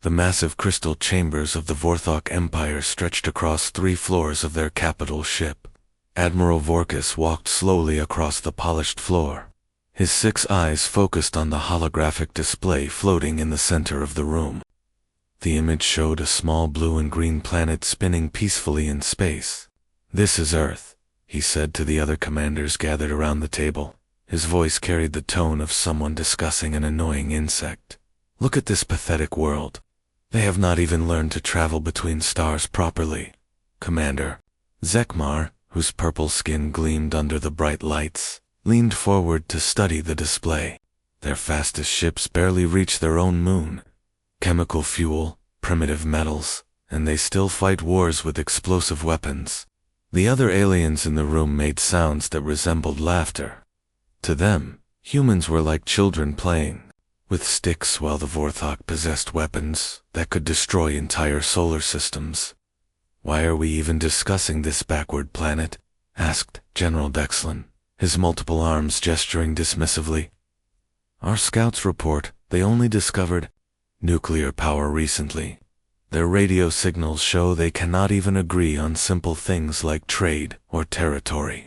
The massive crystal chambers of the Vorthok Empire stretched across 3 floors of their capital ship. Admiral Vorkus walked slowly across the polished floor. His 6 eyes focused on the holographic display floating in the center of the room. The image showed a small blue and green planet spinning peacefully in space. "This is Earth," he said to the other commanders gathered around the table. His voice carried the tone of someone discussing an annoying insect. "Look at this pathetic world. They have not even learned to travel between stars properly." Commander Zekmar, whose purple skin gleamed under the bright lights, leaned forward to study the display. Their fastest ships barely reach their own moon. Chemical fuel, primitive metals, and they still fight wars with explosive weapons. The other aliens in the room made sounds that resembled laughter. To them, humans were like children playing with sticks, while the Vorthok possessed weapons that could destroy entire solar systems. "Why are we even discussing this backward planet?" asked General Dexlin, his multiple arms gesturing dismissively. "Our scouts report they only discovered nuclear power recently. Their radio signals show they cannot even agree on simple things like trade or territory."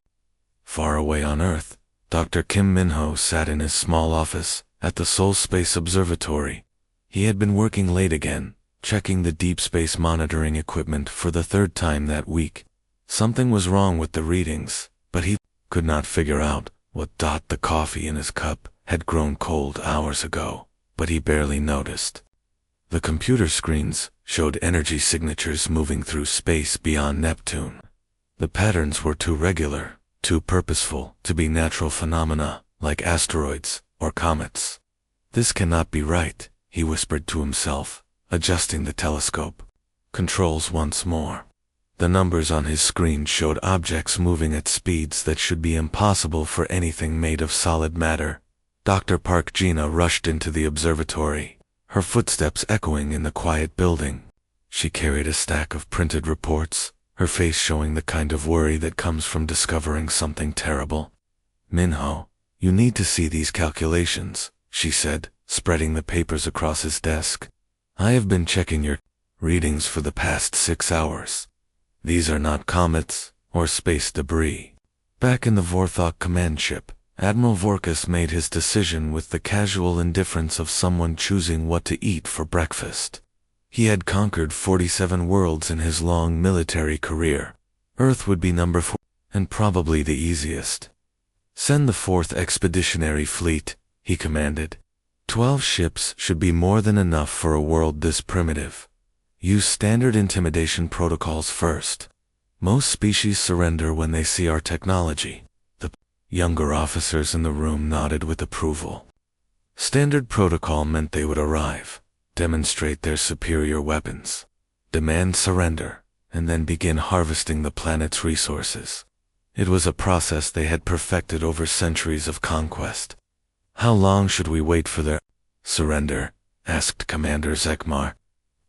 Far away on Earth, Dr. Kim Minho sat in his small office at the Seoul Space Observatory. He had been working late again, checking the deep space monitoring equipment for the 3rd time that week. Something was wrong with the readings, but he could not figure out what. The coffee in his cup had grown cold hours ago, but he barely noticed. The computer screens showed energy signatures moving through space beyond Neptune. The patterns were too regular, too purposeful to be natural phenomena like asteroids or comets. "This cannot be right," he whispered to himself, adjusting the telescope controls once more. The numbers on his screen showed objects moving at speeds that should be impossible for anything made of solid matter. Dr. Park Gina rushed into the observatory, her footsteps echoing in the quiet building. She carried a stack of printed reports, her face showing the kind of worry that comes from discovering something terrible. "Minho, you need to see these calculations," she said, spreading the papers across his desk. "I have been checking your readings for the past 6 hours. These are not comets or space debris." Back in the Vorthok command ship, Admiral Vorkus made his decision with the casual indifference of someone choosing what to eat for breakfast. He had conquered 47 worlds in his long military career. Earth would be number 4, and probably the easiest. "Send the 4th Expeditionary Fleet," he commanded. 12 ships should be more than enough for a world this primitive. Use standard intimidation protocols first. Most species surrender when they see our technology. The younger officers in the room nodded with approval. Standard protocol meant they would arrive, demonstrate their superior weapons, demand surrender, and then begin harvesting the planet's resources. It was a process they had perfected over centuries of conquest. "How long should we wait for their surrender?" asked Commander Zekmar.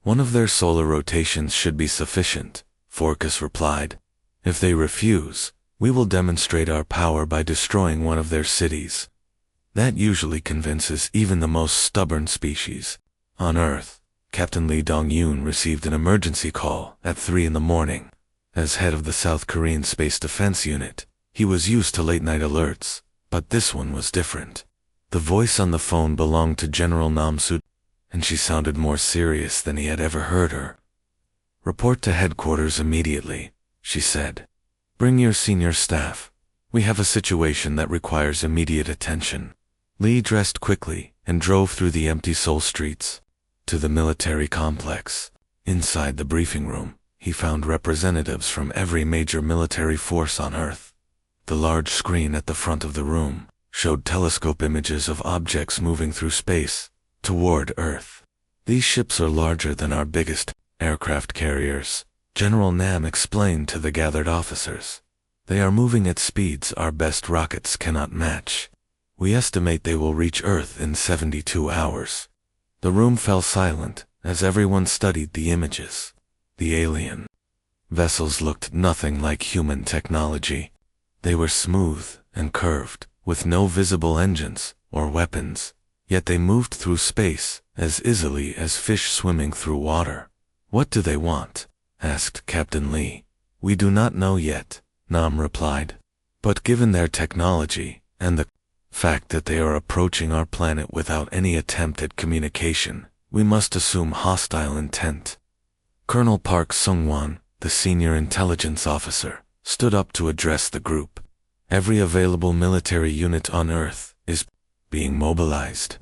"One of their solar rotations should be sufficient," Vorkus replied. "If they refuse, we will demonstrate our power by destroying one of their cities. That usually convinces even the most stubborn species." On Earth, Captain Lee Dong-yoon received an emergency call at 3 in the morning. As head of the South Korean Space Defense Unit, he was used to late-night alerts, but this one was different. The voice on the phone belonged to General Namsoo, and she sounded more serious than he had ever heard her. "Report to headquarters immediately," she said. "Bring your senior staff. We have a situation that requires immediate attention." Lee dressed quickly and drove through the empty Seoul streets to the military complex. Inside the briefing room, he found representatives from every major military force on Earth. The large screen at the front of the room showed telescope images of objects moving through space toward Earth. "These ships are larger than our biggest aircraft carriers," General Nam explained to the gathered officers. "They are moving at speeds our best rockets cannot match. We estimate they will reach Earth in 72 hours. The room fell silent as everyone studied the images. The alien vessels looked nothing like human technology. They were smooth and curved, with no visible engines or weapons. yet they moved through space as easily as fish swimming through water. "What do they want?" asked Captain Lee. "We do not know yet," Nam replied. "But given their technology, and the fact that they are approaching our planet without any attempt at communication, we must assume hostile intent." Colonel Park Sung-won, the senior intelligence officer, stood up to address the group. "Every available military unit on Earth is being mobilized.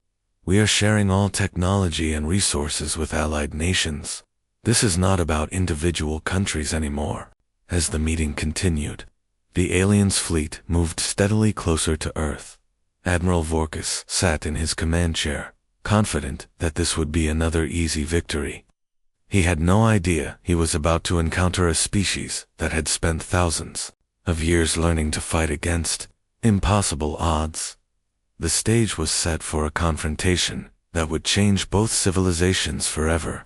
We are sharing all technology and resources with allied nations. This is not about individual countries anymore." As the meeting continued, the aliens' fleet moved steadily closer to Earth. Admiral Vorkus sat in his command chair, confident that this would be another easy victory. He had no idea he was about to encounter a species that had spent thousands of years learning to fight against impossible odds. The stage was set for a confrontation that would change both civilizations forever.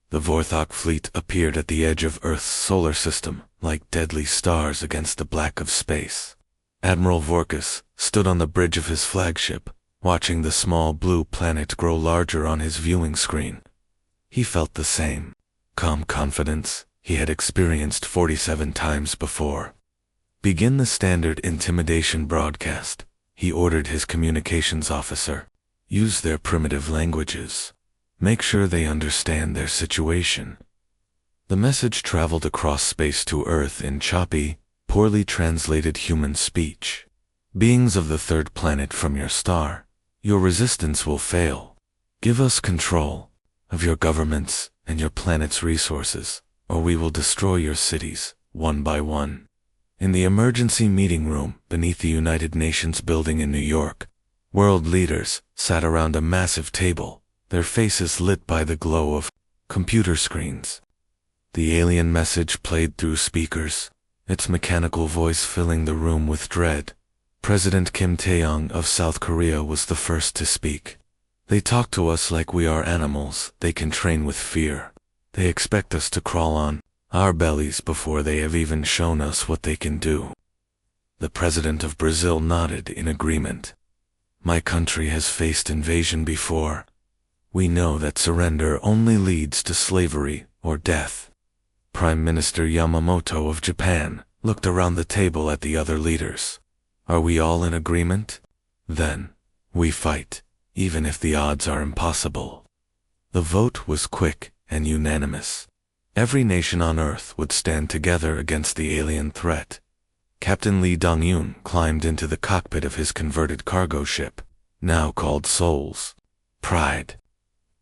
The Vorthok fleet appeared at the edge of Earth's solar system, like deadly stars against the black of space. Admiral Vorkus stood on the bridge of his flagship, watching the small blue planet grow larger on his viewing screen. He felt the same calm confidence he had experienced 47 times before. "Begin the standard intimidation broadcast," he ordered his communications officer. "Use their primitive languages. Make sure they understand their situation." The message traveled across space to Earth in choppy, poorly translated human speech. "Beings of the third planet from your star, your resistance will fail. Give us control of your governments and your planet's resources, or we will destroy your cities, one by one." In the emergency meeting room beneath the United Nations building in New York, world leaders sat around a massive table, their faces lit by the glow of computer screens. The alien message played through speakers, its mechanical voice filling the room with dread. President Kim Tae-yong of South Korea was the first to speak. "They talk to us like we are animals they can train with fear. They expect us to crawl on our bellies before they have even shown us what they can do." The president of Brazil nodded in agreement. "My country has faced invasion before. We know that surrender only leads to slavery or death." Prime Minister Yamamoto of Japan looked around the table at the other leaders. "Are we all in agreement? Then, we fight, even if the odds are impossible." The vote was quick and unanimous. Every nation on Earth would stand together against the alien threat. Captain Lee Dong-yoon climbed into the cockpit of his converted cargo ship, now called Soul's Pride.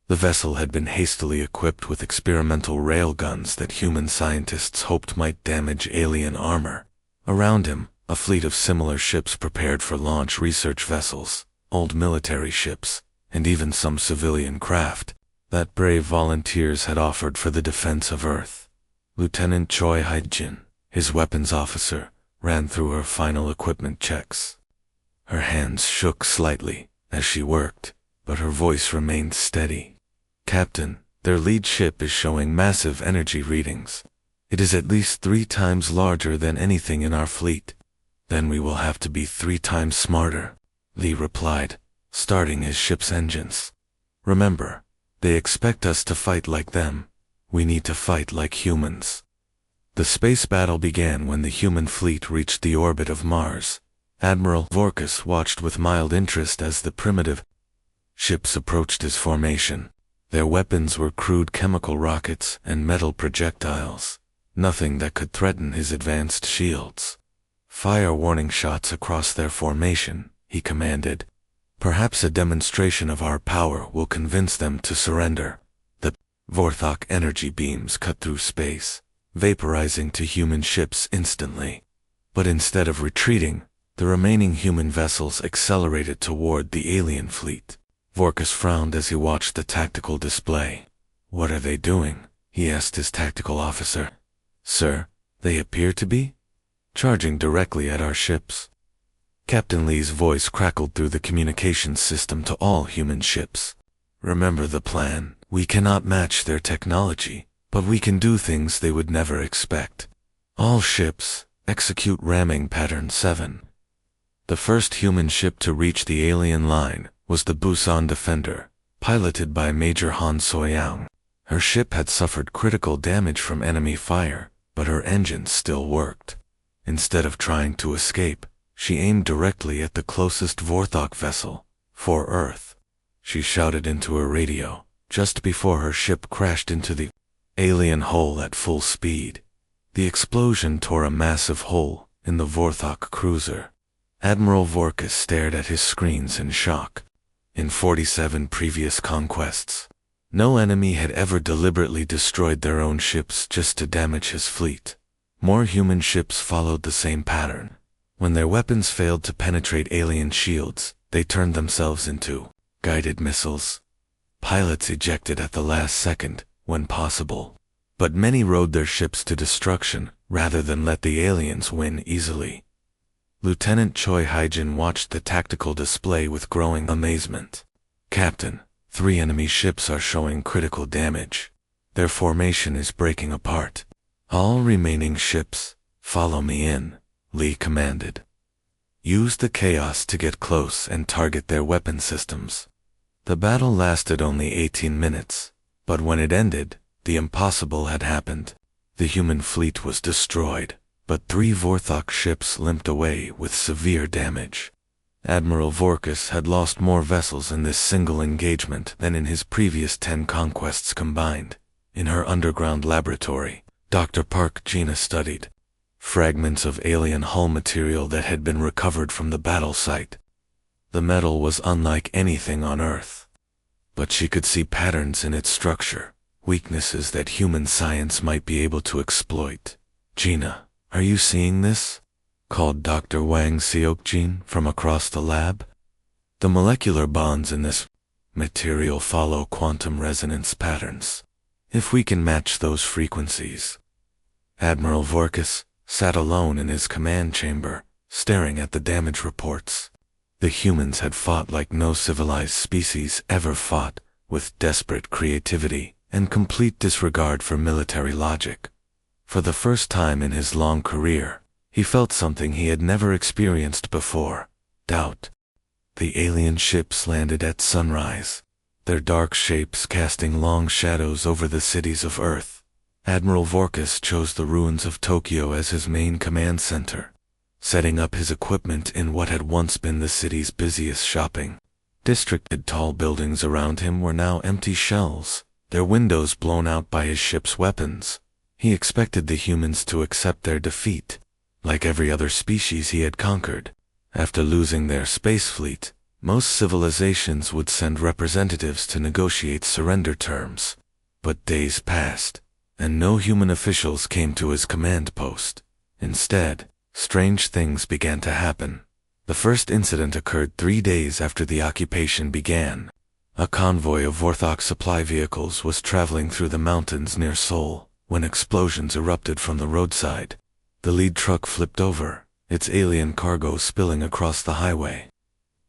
The vessel had been hastily equipped with experimental railguns that human scientists hoped might damage alien armor. Around him, a fleet of similar ships prepared for launch, research vessels, old military ships, and even some civilian craft that brave volunteers had offered for the defense of Earth. Lieutenant Choi Hae-jin, his weapons officer, ran through her final equipment checks. Her hands shook slightly as she worked, but her voice remained steady. "Captain, their lead ship is showing massive energy readings. It is at least 3 times larger than anything in our fleet." "Then we will have to be 3 times smarter," Lee replied, starting his ship's engines. "Remember, they expect us to fight like them. We need to fight like humans." The space battle began when the human fleet reached the orbit of Mars. Admiral Vorkus watched with mild interest as the primitive ships approached his formation. Their weapons were crude chemical rockets and metal projectiles, nothing that could threaten his advanced shields. "Fire warning shots across their formation," he commanded. "Perhaps a demonstration of our power will convince them to surrender." The Vorthok energy beams cut through space, vaporizing to human ships instantly. But instead of retreating, the remaining human vessels accelerated toward the alien fleet. Vorkus frowned as he watched the tactical display. "What are they doing?" he asked his tactical officer. "Sir, they appear to be charging directly at our ships." Captain Lee's voice crackled through the communications system to all human ships. "Remember the plan. We cannot match their technology, but we can do things they would never expect. All ships, execute ramming pattern 7. The first human ship to reach the alien line was the Busan Defender, piloted by Major Han Soyang. Her ship had suffered critical damage from enemy fire, but her engines still worked. Instead of trying to escape, she aimed directly at the closest Vorthok vessel, for Earth. She shouted into her radio, just before her ship crashed into the alien hull at full speed. The explosion tore a massive hole in the Vorthok cruiser. Admiral Vorkis stared at his screens in shock. In 47 previous conquests, no enemy had ever deliberately destroyed their own ships just to damage his fleet. More human ships followed the same pattern. When their weapons failed to penetrate alien shields, they turned themselves into guided missiles. Pilots ejected at the last second, when possible. But many rode their ships to destruction, rather than let the aliens win easily. Lieutenant Choi Haijin watched the tactical display with growing amazement. "Captain, 3 enemy ships are showing critical damage. Their formation is breaking apart. All remaining ships, follow me in," Lee commanded. "Use the chaos to get close and target their weapon systems." The battle lasted only 18 minutes, but when it ended, the impossible had happened. The human fleet was destroyed, but 3 Vorthok ships limped away with severe damage. Admiral Vorkis had lost more vessels in this single engagement than in his previous 10 conquests combined. In her underground laboratory, Dr. Park Gina studied fragments of alien hull material that had been recovered from the battle site. The metal was unlike anything on Earth, but she could see patterns in its structure, weaknesses that human science might be able to exploit. "Gina, are you seeing this?" called Dr. Wang Seokjin from across the lab. "The molecular bonds in this material follow quantum resonance patterns. If we can match those frequencies." Admiral Vorkis sat alone in his command chamber, staring at the damage reports. The humans had fought like no civilized species ever fought, with desperate creativity and complete disregard for military logic. For the first time in his long career, he felt something he had never experienced before: doubt. The alien ships landed at sunrise, their dark shapes casting long shadows over the cities of Earth. Admiral Vorkis chose the ruins of Tokyo as his main command center, setting up his equipment in what had once been the city's busiest shopping district. Tall buildings around him were now empty shells, their windows blown out by his ship's weapons. He expected the humans to accept their defeat, like every other species he had conquered. After losing their space fleet, most civilizations would send representatives to negotiate surrender terms. But days passed, and no human officials came to his command post. Instead, strange things began to happen. The first incident occurred 3 days after the occupation began. A convoy of Vorthok supply vehicles was traveling through the mountains near Seoul when explosions erupted from the roadside. The lead truck flipped over, its alien cargo spilling across the highway.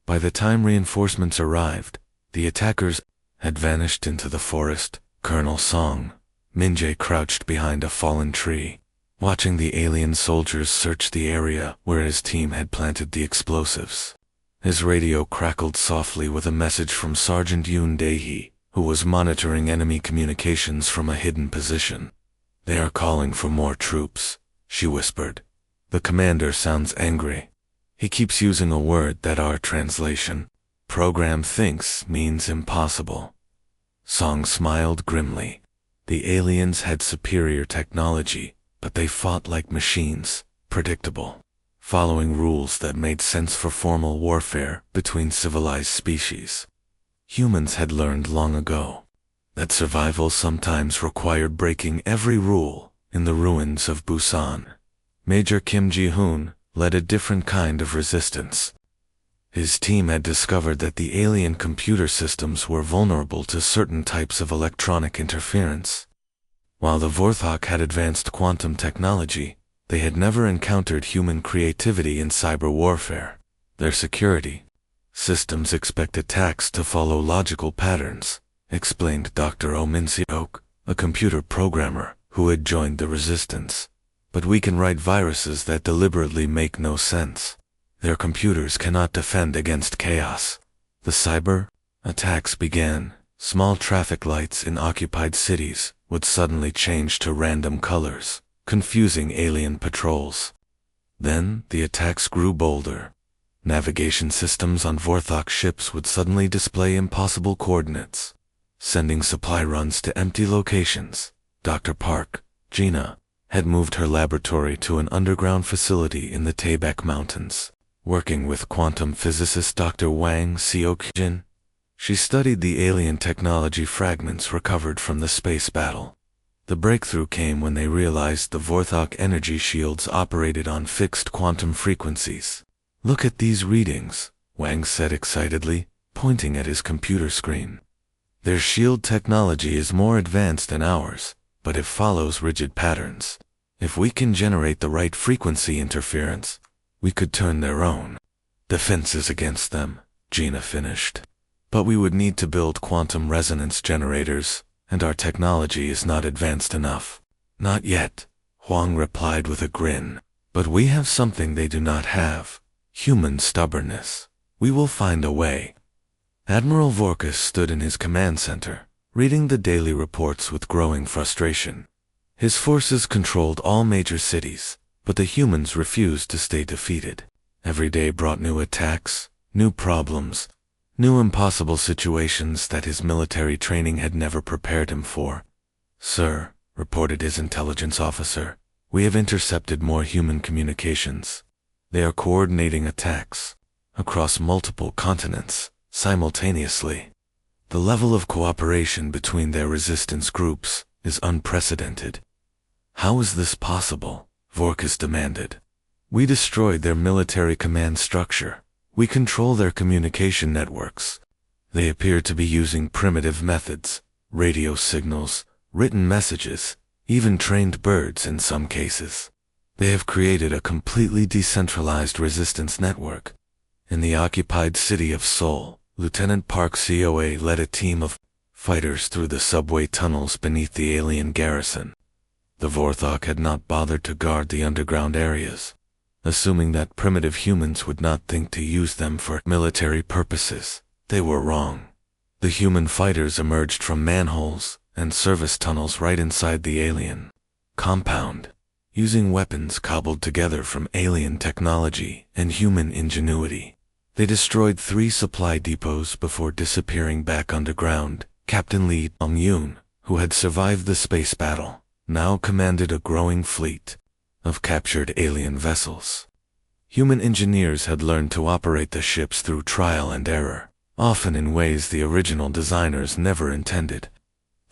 By the time reinforcements arrived, the attackers had vanished into the forest. Colonel Song Min-jae crouched behind a fallen tree, watching the alien soldiers search the area where his team had planted the explosives. His radio crackled softly with a message from Sergeant Yoon Dae-hee, who was monitoring enemy communications from a hidden position. "They are calling for more troops," she whispered. "The commander sounds angry. He keeps using a word that our translation, program thinks, means impossible." Song smiled grimly. The aliens had superior technology, but they fought like machines, predictable, following rules that made sense for formal warfare between civilized species. Humans had learned long ago that survival sometimes required breaking every rule. In the ruins of Busan, Major Kim Ji-hoon led a different kind of resistance. His team had discovered that the alien computer systems were vulnerable to certain types of electronic interference. While the Vorthok had advanced quantum technology, they had never encountered human creativity in cyber warfare. Their security systems expect attacks to follow logical patterns, explained Dr. Oh Min-seok, a computer programmer who had joined the resistance. "But we can write viruses that deliberately make no sense. Their computers cannot defend against chaos." The cyber attacks began. Small traffic lights in occupied cities would suddenly change to random colors, confusing alien patrols. Then, the attacks grew bolder. Navigation systems on Vorthok ships would suddenly display impossible coordinates, sending supply runs to empty locations. Dr. Park, Gina, had moved her laboratory to an underground facility in the Taebaek Mountains. Working with quantum physicist Dr. Wang Seok-jin, she studied the alien technology fragments recovered from the space battle. The breakthrough came when they realized the Vorthok energy shields operated on fixed quantum frequencies. "Look at these readings," Wang said excitedly, pointing at his computer screen. "Their shield technology is more advanced than ours, but it follows rigid patterns. If we can generate the right frequency interference, we could turn their own defenses against them," Gina finished. "But we would need to build quantum resonance generators, and our technology is not advanced enough." "Not yet," Huang replied with a grin. "But we have something they do not have: human stubbornness. We will find a way." Admiral Vorkus stood in his command center, reading the daily reports with growing frustration. His forces controlled all major cities, but the humans refused to stay defeated. Every day brought new attacks, new problems, new impossible situations that his military training had never prepared him for. "Sir," reported his intelligence officer, "we have intercepted more human communications. They are coordinating attacks across multiple continents simultaneously. The level of cooperation between their resistance groups is unprecedented." "How is this possible?" Vorkus demanded. "We destroyed their military command structure. We control their communication networks. They appear to be using primitive methods, radio signals, written messages, even trained birds in some cases. They have created a completely decentralized resistance network." In the occupied city of Seoul, Lieutenant Park Coa led a team of fighters through the subway tunnels beneath the alien garrison. The Vorthok had not bothered to guard the underground areas, assuming that primitive humans would not think to use them for military purposes. They were wrong. The human fighters emerged from manholes and service tunnels right inside the alien compound, using weapons cobbled together from alien technology and human ingenuity. They destroyed 3 supply depots before disappearing back underground. Captain Lee Dong-yoon, who had survived the space battle, now commanded a growing fleet of captured alien vessels. Human engineers had learned to operate the ships through trial and error, often in ways the original designers never intended.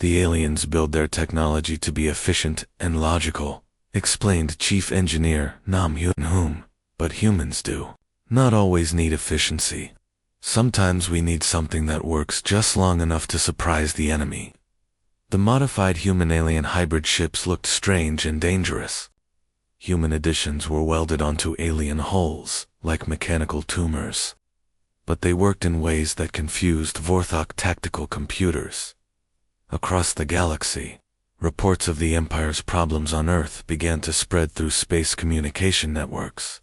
"The aliens build their technology to be efficient and logical," explained Chief Engineer Nam Hyun-hoom, "but humans do not always need efficiency. Sometimes we need something that works just long enough to surprise the enemy." The modified human-alien hybrid ships looked strange and dangerous. Human additions were welded onto alien hulls, like mechanical tumors. But they worked in ways that confused Vorthok tactical computers. Across the galaxy, reports of the Empire's problems on Earth began to spread through space communication networks.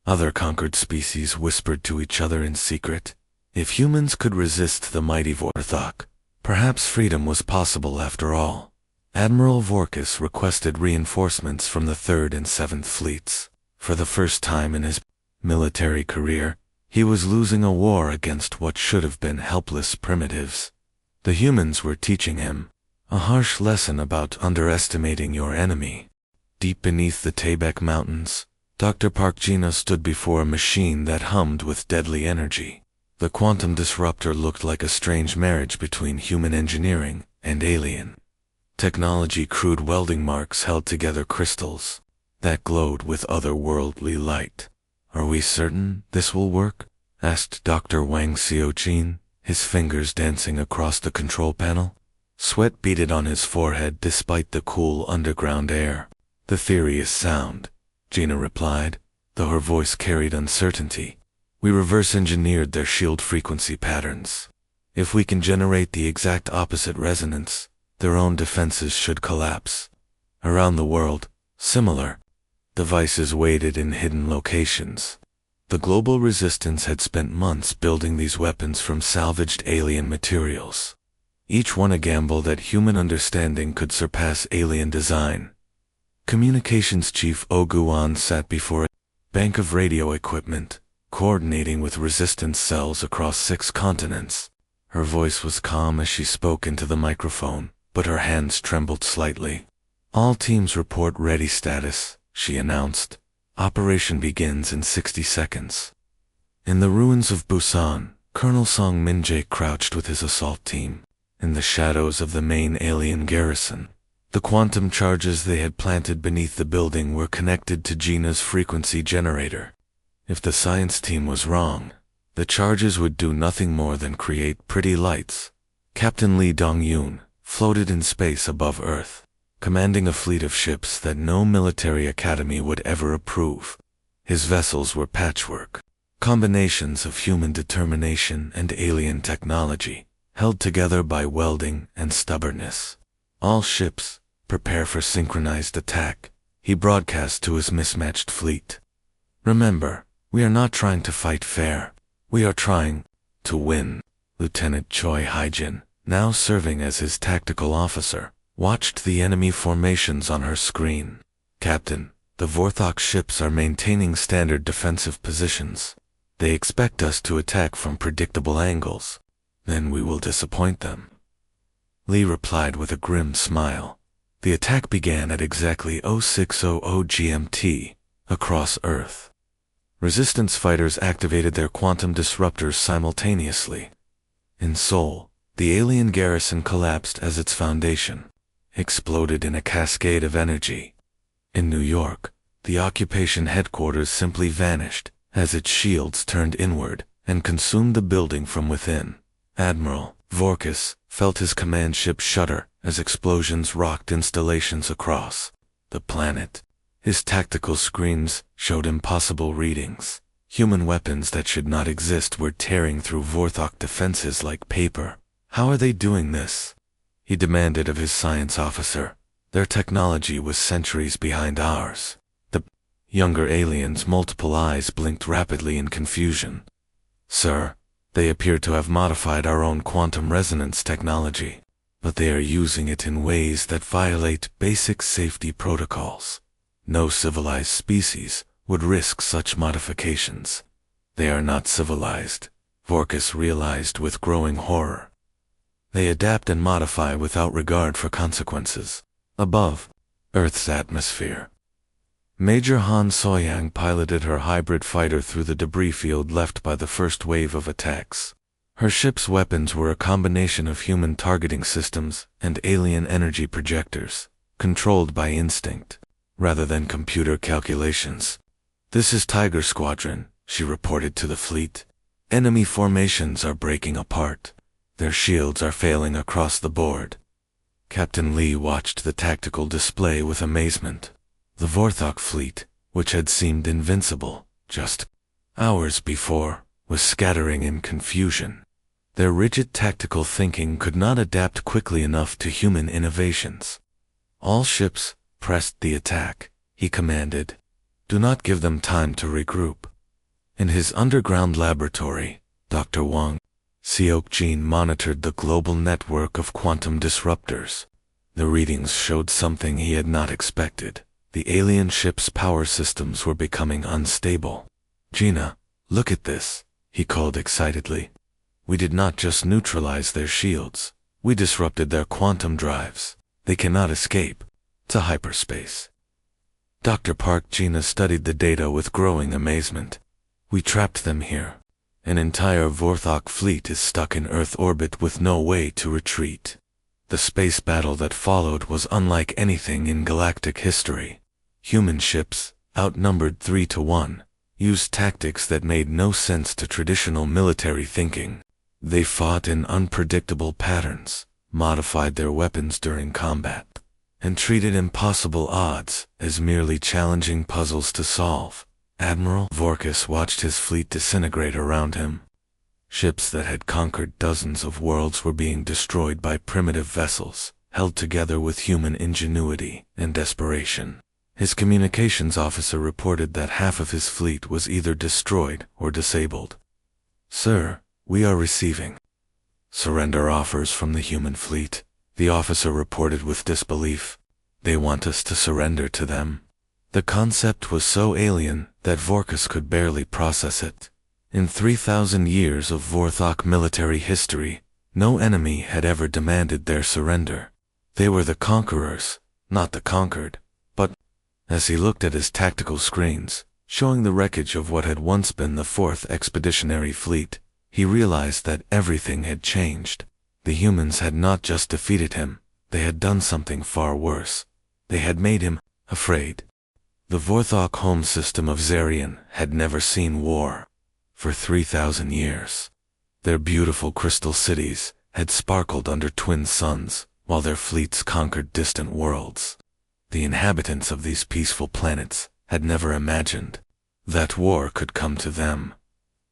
Other conquered species whispered to each other in secret, "If humans could resist the mighty Vorthok, perhaps freedom was possible after all." Admiral Vorkus requested reinforcements from the 3rd and 7th Fleets. For the first time in his military career, he was losing a war against what should have been helpless primitives. The humans were teaching him a harsh lesson about underestimating your enemy. Deep beneath the Taebaek Mountains, Dr. Park Jina stood before a machine that hummed with deadly energy. The quantum disruptor looked like a strange marriage between human engineering and alien technology. Crude welding marks held together crystals that glowed with otherworldly light. "Are we certain this will work?" asked Dr. Wang Seok-jin, his fingers dancing across the control panel. Sweat beaded on his forehead despite the cool underground air. "The theory is sound," Gina replied, though her voice carried uncertainty. "We reverse-engineered their shield frequency patterns. If we can generate the exact opposite resonance, their own defenses should collapse." Around the world, similar devices waited in hidden locations. The global resistance had spent months building these weapons from salvaged alien materials. Each one a gamble that human understanding could surpass alien design. Communications Chief Oguan sat before a bank of radio equipment, coordinating with resistance cells across 6 continents. Her voice was calm as she spoke into the microphone, but her hands trembled slightly. "All teams report ready status," she announced. "Operation begins in 60 seconds. In the ruins of Busan, Colonel Song Min-jae crouched with his assault team. In the shadows of the main alien garrison, the quantum charges they had planted beneath the building were connected to Gina's frequency generator. If the science team was wrong, the charges would do nothing more than create pretty lights. Captain Lee Dong-yoon floated in space above Earth, commanding a fleet of ships that no military academy would ever approve. His vessels were patchwork, combinations of human determination and alien technology, held together by welding and stubbornness. "All ships, prepare for synchronized attack," he broadcast to his mismatched fleet. "Remember, we are not trying to fight fair. We are trying to win." Lieutenant Choi Haijin, now serving as his tactical officer, watched the enemy formations on her screen. "Captain, the Vorthok ships are maintaining standard defensive positions. They expect us to attack from predictable angles. Then we will disappoint them." Lee replied with a grim smile. The attack began at exactly 0600 GMT, across Earth. Resistance fighters activated their quantum disruptors simultaneously. In Seoul, the alien garrison collapsed as its foundation exploded in a cascade of energy. In New York, the occupation headquarters simply vanished as its shields turned inward and consumed the building from within. Admiral Vorkis felt his command ship shudder as explosions rocked installations across the planet. His tactical screens showed impossible readings. Human weapons that should not exist were tearing through Vorthok defenses like paper. "How are they doing this?" he demanded of his science officer. "Their technology was centuries behind ours." The younger alien's multiple eyes blinked rapidly in confusion. "Sir, they appear to have modified our own quantum resonance technology, but they are using it in ways that violate basic safety protocols. No civilized species would risk such modifications. They are not civilized," Vorkis realized with growing horror. "They adapt and modify without regard for consequences." Above Earth's atmosphere, Major Han Soyang piloted her hybrid fighter through the debris field left by the first wave of attacks. Her ship's weapons were a combination of human targeting systems and alien energy projectors, controlled by instinct, rather than computer calculations. "This is Tiger Squadron," she reported to the fleet. "Enemy formations are breaking apart. Their shields are failing across the board." Captain Lee watched the tactical display with amazement. The Vorthok fleet, which had seemed invincible just hours before, was scattering in confusion. Their rigid tactical thinking could not adapt quickly enough to human innovations. "All ships, press the attack," he commanded. "Do not give them time to regroup." In his underground laboratory, Dr. Wang Seok-jin monitored the global network of quantum disruptors. The readings showed something he had not expected. The alien ship's power systems were becoming unstable. "Gina, look at this," he called excitedly. "We did not just neutralize their shields. We disrupted their quantum drives. They cannot escape to hyperspace." Dr. Park Gina studied the data with growing amazement. "We trapped them here. An entire Vorthok fleet is stuck in Earth orbit with no way to retreat." The space battle that followed was unlike anything in galactic history. Human ships, outnumbered 3-1, used tactics that made no sense to traditional military thinking. They fought in unpredictable patterns, modified their weapons during combat, and treated impossible odds as merely challenging puzzles to solve. Admiral Vorkis watched his fleet disintegrate around him. Ships that had conquered dozens of worlds were being destroyed by primitive vessels, held together with human ingenuity and desperation. His communications officer reported that half of his fleet was either destroyed or disabled. "Sir, we are receiving surrender offers from the human fleet," the officer reported with disbelief. "They want us to surrender to them." The concept was so alien that Vorkus could barely process it. In 3,000 years of Vorthok military history, no enemy had ever demanded their surrender. They were the conquerors, not the conquered. But, as he looked at his tactical screens, showing the wreckage of what had once been the 4th Expeditionary Fleet, he realized that everything had changed. The humans had not just defeated him, they had done something far worse. They had made him afraid. The Vorthok home system of Zarian had never seen war. For 3,000 years, their beautiful crystal cities had sparkled under twin suns, while their fleets conquered distant worlds. The inhabitants of these peaceful planets had never imagined that war could come to them.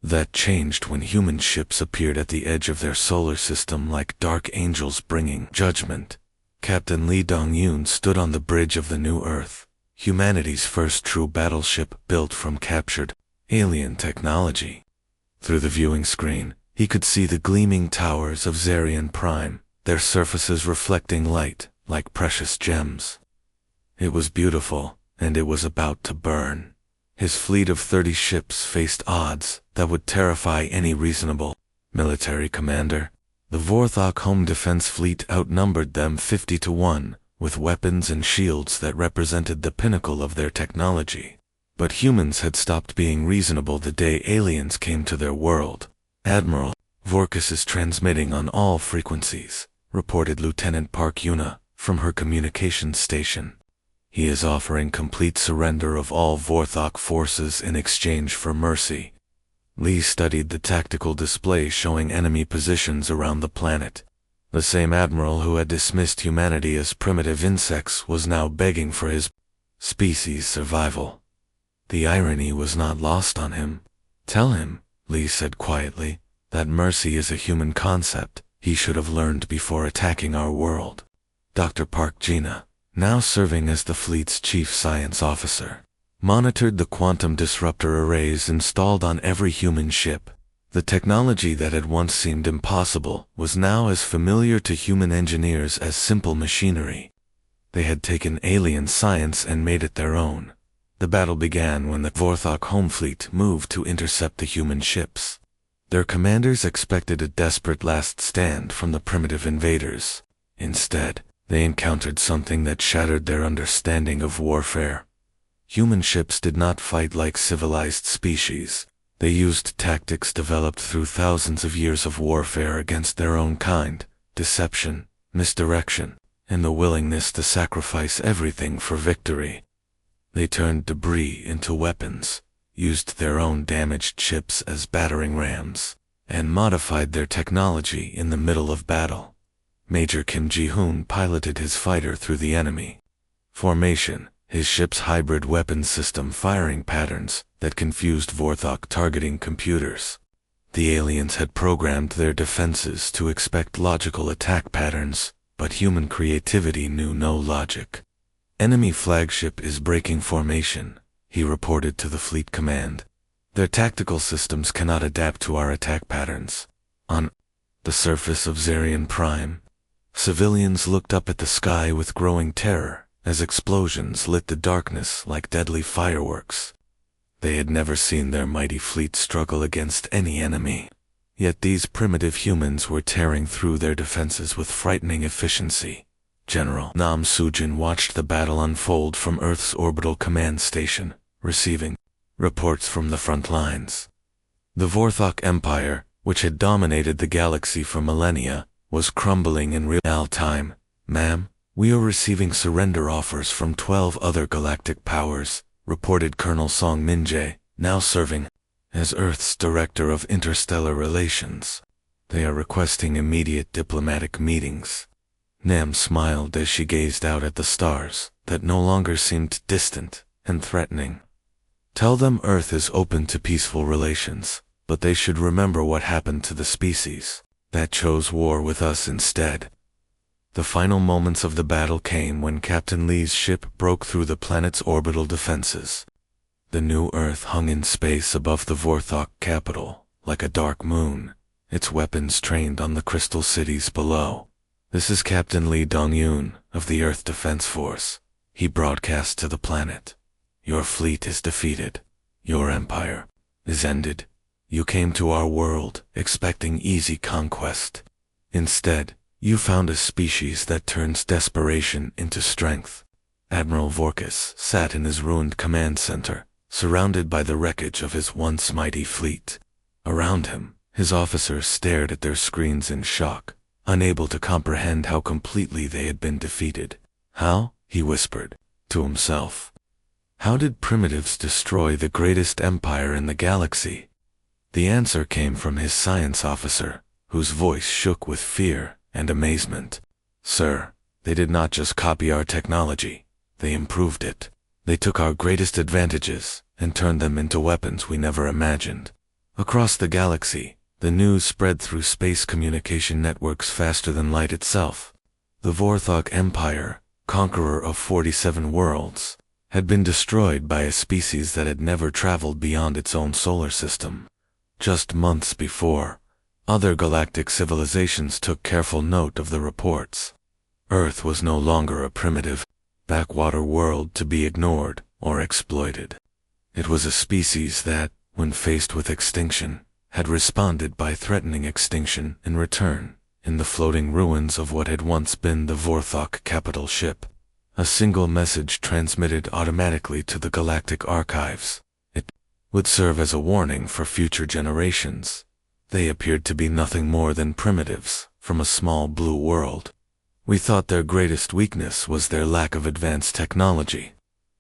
That changed when human ships appeared at the edge of their solar system like dark angels bringing judgment. Captain Lee Dong-yoon stood on the bridge of the New Earth, humanity's first true battleship built from captured alien technology. Through the viewing screen, he could see the gleaming towers of Zarian Prime, their surfaces reflecting light like precious gems. It was beautiful, and it was about to burn. His fleet of 30 ships faced odds that would terrify any reasonable military commander. The Vorthok home defense fleet outnumbered them 50 to 1, with weapons and shields that represented the pinnacle of their technology. But humans had stopped being reasonable the day aliens came to their world. "Admiral, Vorkus is transmitting on all frequencies," reported Lieutenant Park Yuna from her communications station. "He is offering complete surrender of all Vorthok forces in exchange for mercy." Lee studied the tactical display showing enemy positions around the planet. The same admiral who had dismissed humanity as primitive insects was now begging for his species' survival. The irony was not lost on him. "Tell him," Lee said quietly, "that mercy is a human concept he should have learned before attacking our world." Dr. Park Jina, now serving as the fleet's chief science officer, monitored the quantum disruptor arrays installed on every human ship. The technology that had once seemed impossible was now as familiar to human engineers as simple machinery. They had taken alien science and made it their own. The battle began when the Vorthok home fleet moved to intercept the human ships. Their commanders expected a desperate last stand from the primitive invaders. Instead, they encountered something that shattered their understanding of warfare. Human ships did not fight like civilized species. They used tactics developed through thousands of years of warfare against their own kind: deception, misdirection, and the willingness to sacrifice everything for victory. They turned debris into weapons, used their own damaged ships as battering rams, and modified their technology in the middle of battle. Major Kim Ji-hoon piloted his fighter through the enemy formation, his ship's hybrid weapons system firing patterns that confused Vorthok targeting computers. The aliens had programmed their defenses to expect logical attack patterns, but human creativity knew no logic. "Enemy flagship is breaking formation," he reported to the fleet command. "Their tactical systems cannot adapt to our attack patterns." On the surface of Zarian Prime, civilians looked up at the sky with growing terror as explosions lit the darkness like deadly fireworks. They had never seen their mighty fleet struggle against any enemy. Yet these primitive humans were tearing through their defenses with frightening efficiency. General Nam Sujin watched the battle unfold from Earth's orbital command station, receiving reports from the front lines. The Vorthok Empire, which had dominated the galaxy for millennia, was crumbling in real time. "Ma'am, we are receiving surrender offers from 12 other galactic powers," reported Colonel Song Min-jae, now serving as Earth's Director of Interstellar Relations. "They are requesting immediate diplomatic meetings." Nam smiled as she gazed out at the stars that no longer seemed distant and threatening. "Tell them Earth is open to peaceful relations, but they should remember what happened to the species that chose war with us instead." The final moments of the battle came when Captain Lee's ship broke through the planet's orbital defenses. The new Earth hung in space above the Vorthok capital, like a dark moon, its weapons trained on the crystal cities below. "This is Captain Lee Dong-yoon of the Earth Defense Force," he broadcast to the planet. "Your fleet is defeated. Your empire is ended. You came to our world expecting easy conquest. Instead, you found a species that turns desperation into strength." Admiral Vorkis sat in his ruined command center, surrounded by the wreckage of his once mighty fleet. Around him, his officers stared at their screens in shock, unable to comprehend how completely they had been defeated. "How?" he whispered to himself. "How did primitives destroy the greatest empire in the galaxy?" The answer came from his science officer, whose voice shook with fear and amazement. "Sir, they did not just copy our technology, they improved it. They took our greatest advantages and turned them into weapons we never imagined." Across the galaxy, the news spread through space communication networks faster than light itself. The Vorthok Empire, conqueror of 47 worlds, had been destroyed by a species that had never traveled beyond its own solar system. Just months before, other galactic civilizations took careful note of the reports. Earth was no longer a primitive, backwater world to be ignored or exploited. It was a species that, when faced with extinction, had responded by threatening extinction in return, in the floating ruins of what had once been the Vorthok capital ship. A single message transmitted automatically to the galactic archives. It would serve as a warning for future generations. They appeared to be nothing more than primitives from a small blue world. "We thought their greatest weakness was their lack of advanced technology.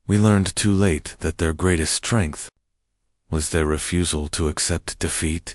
We learned too late that their greatest strength was their refusal to accept defeat."